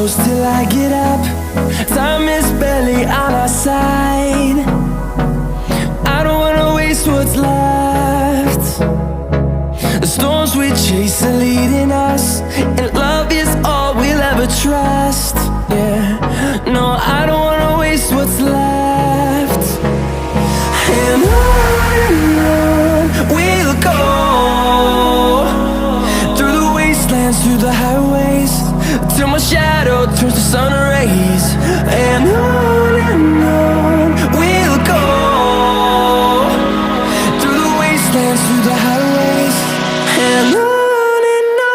close till I get up. Time is barely on our side. I don't wanna waste what's left. The storms we chase are leading us, and love is all we'll ever trust. Yeah, no, I don't wanna waste what's left. And on we'll go, through the wastelands, through the highways, till my shadow turns to sun rays. And on we'll go, through the wastelands, through the highways, and on we'll go.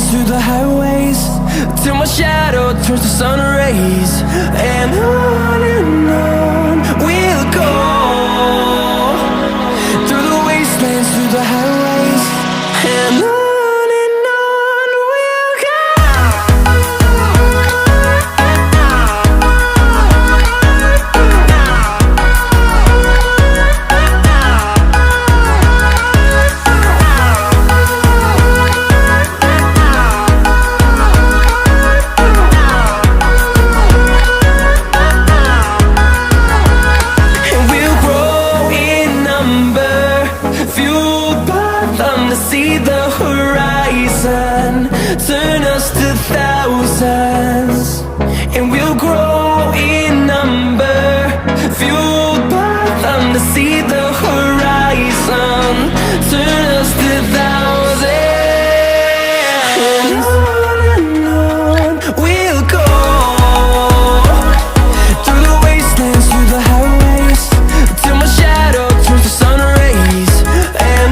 Through the highways, till my shadow turns to sun rays. And on we'll go, through the wastelands, through the highways, and on we'll go. See the horizon turn us to thousands, and we'll grow in number, fueled by them. To see the horizon turn us to thousands, and on we'll go, through the wastelands, through the highways, till my shadow turns to sun rays. And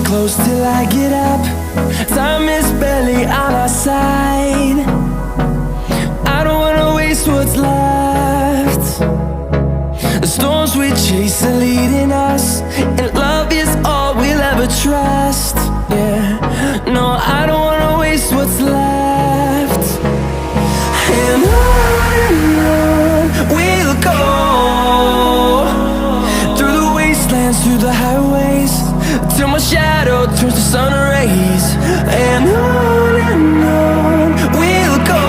close till I get up. Time is barely on our side. I don't wanna waste what's left. The storms we chase are leading us, and love is all we'll ever trust. Yeah, no, I don't wanna waste what's left. And on we'll go, through the wastelands, through the highways, till my shadow turns to sun rays. And on we'll go,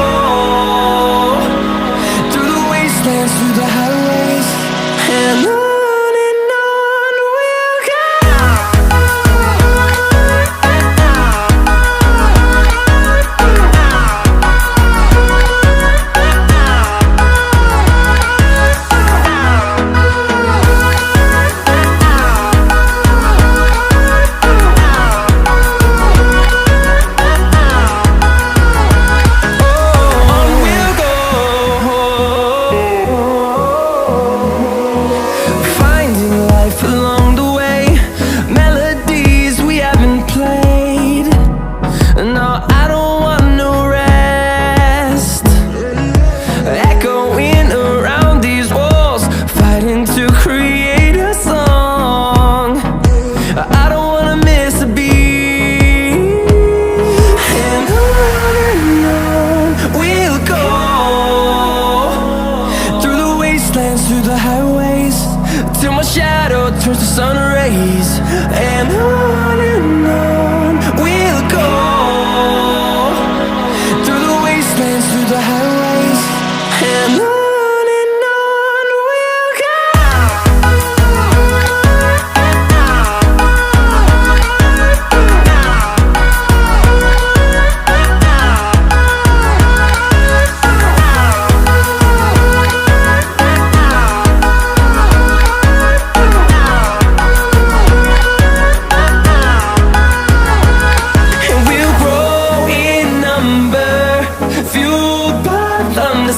through the wastelands, through the highways, and on we'll go.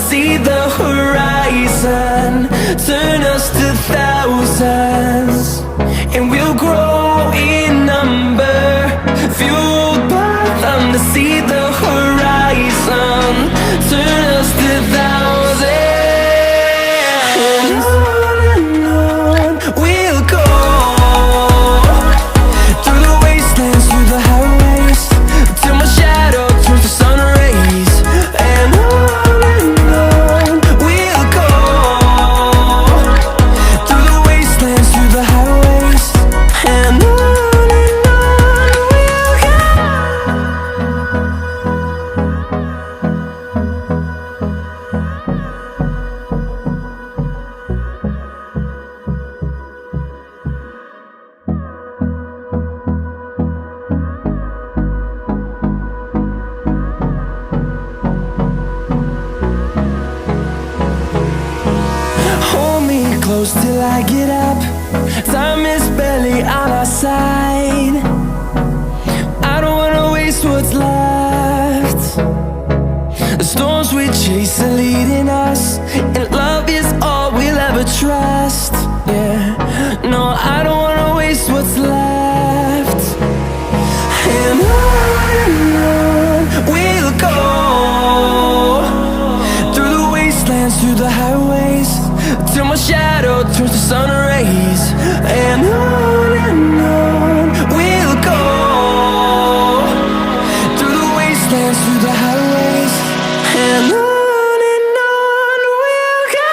see the horizon, turn us to thousands, and we'll grow in number, fueled by them to see the horizon, turn us to thousands. And on we'll go, through the wastelands, through the highways, till my shadow turns to sun rays. And on we'll go, through the wastelands, through the highways. And on we'll go. Hold me close till I get up. Time is barely on our side. I don't wanna waste what's left. The storms we chase are leading us, and love is all we'll ever trust. Yeah, no, I don't wanna waste what's left. And on we'll go, through the wastelands, through the highways, till my shadow turns to sun rays. And on we'll go, through the wastelands, through the highways. And on we'll go.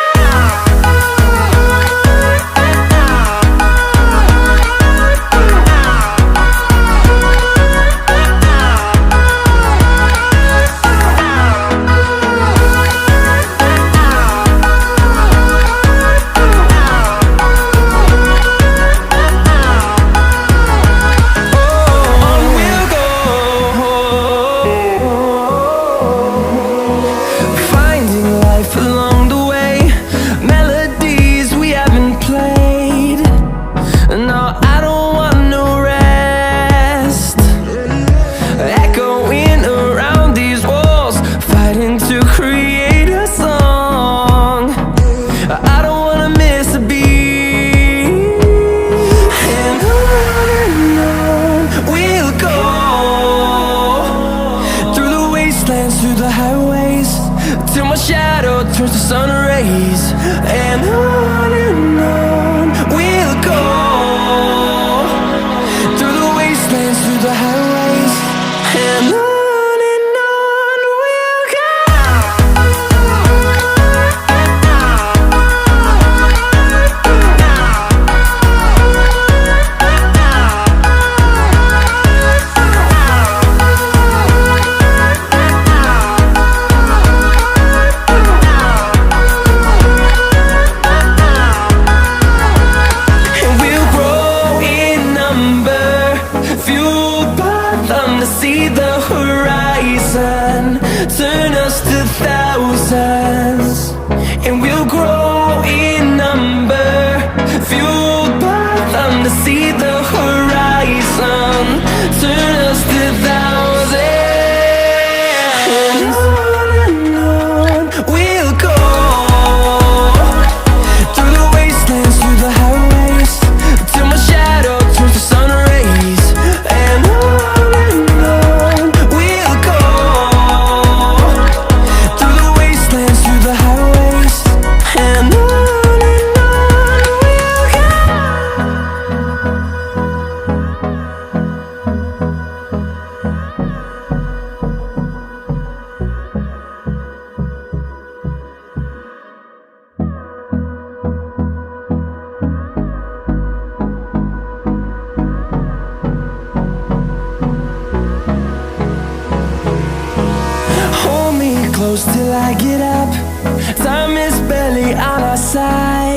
Along the way, melodies we haven't played. No, I don't want no rest. Echoing around these walls, fighting to create a song. I don't wanna miss a beat. And on we'll go, through the wastelands, through the highways, till my shadow turns to sun rays. And on we'll go, through the wastelands, through the highways. And on we'll go. See the horizon, turn us to thousands, and we'll grow in number, fueled by them to see the horizon, turn us to thousands. And on we'll go, through the wastelands, through the highways, till my shadow turns to sun rays. And we'll go, through the wastelands, through the highways. And on we'll go. Hold me close till I get up. Time is barely on our side.